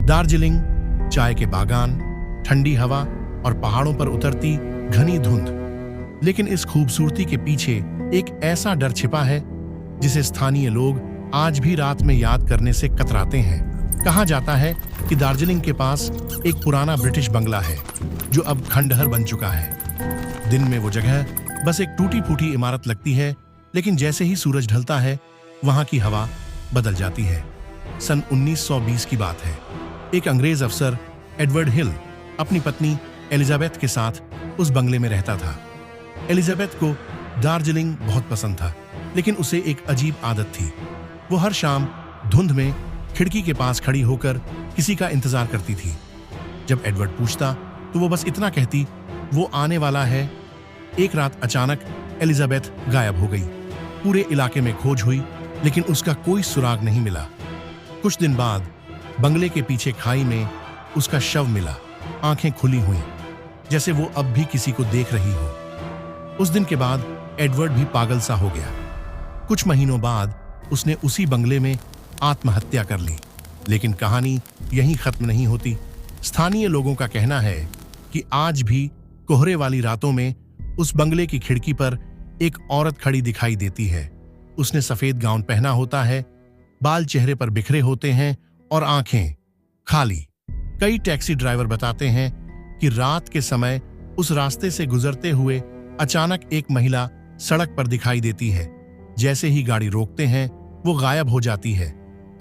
दार्जिलिंग, चाय के बागान, ठंडी हवा और पहाड़ों पर उतरती घनी धुंध। लेकिन इस खूबसूरती के पीछे एक ऐसा डर छिपा है जिसे स्थानीय लोग आज भी रात में याद करने से कतराते हैं। कहा जाता है कि दार्जिलिंग के पास एक पुराना ब्रिटिश बंगला है जो अब खंडहर बन चुका है। दिन में वो जगह बस एक टूटी फूटी इमारत लगती है, लेकिन जैसे ही सूरज ढलता है वहां की हवा बदल जाती है। सन 1920 की बात है। एक अंग्रेज अफसर एडवर्ड हिल अपनी पत्नी एलिजाबेथ के साथ उस बंगले में रहता था। एलिजाबेथ को दार्जिलिंग बहुत पसंद था, लेकिन उसे एक अजीब आदत थी। वो हर शाम धुंध में खिड़की के पास खड़ी होकर किसी का इंतजार करती थी। जब एडवर्ड पूछता तो वो बस इतना कहती, वो आने वाला है। एक रात अचानक एलिजाबेथ गायब हो गई। पूरे इलाके में खोज हुई, लेकिन उसका कोई सुराग नहीं मिला। कुछ दिन बाद बंगले के पीछे खाई में उसका शव मिला, आंखें खुली हुई, जैसे वो अब भी किसी को देख रही हो। उस दिन के बाद एडवर्ड भी पागल सा हो गया। कुछ महीनों बाद उसने उसी बंगले में आत्महत्या कर ली। लेकिन कहानी यहीं खत्म नहीं होती। स्थानीय लोगों का कहना है कि आज भी कोहरे वाली रातों में उस बंगले की खिड़की पर एक औरत खड़ी दिखाई देती है। उसने सफेद गाउन पहना होता है, बाल चेहरे पर बिखरे होते हैं और आंखें खाली। कई टैक्सी ड्राइवर बताते हैं कि रात के समय उस रास्ते से गुजरते हुए अचानक एक महिला सड़क पर दिखाई देती है। जैसे ही गाड़ी रोकते हैं वो गायब हो जाती है।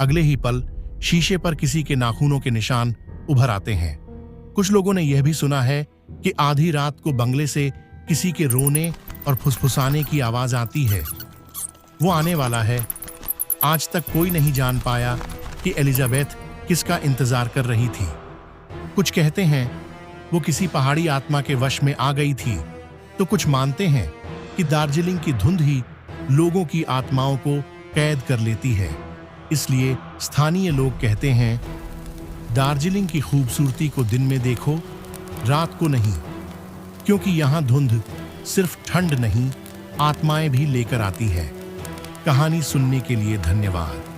अगले ही पल शीशे पर किसी के नाखूनों के निशान उभर आते हैं। कुछ लोगों ने यह भी सुना है कि आधी रात को बंगले से किसी के रोने और फुसफुसाने की आवाज आती है। वो आने वाला है। आज तक कोई नहीं जान पाया कि एलिजाबेथ किसका इंतजार कर रही थी। कुछ कहते हैं वो किसी पहाड़ी आत्मा के वश में आ गई थी, तो कुछ मानते हैं कि दार्जिलिंग की धुंध ही लोगों की आत्माओं को कैद कर लेती है। इसलिए स्थानीय लोग कहते हैं, दार्जिलिंग की खूबसूरती को दिन में देखो, रात को नहीं, क्योंकि यहाँ धुंध सिर्फ ठंड नहीं, आत्माएं भी लेकर आती है। कहानी सुनने के लिए धन्यवाद।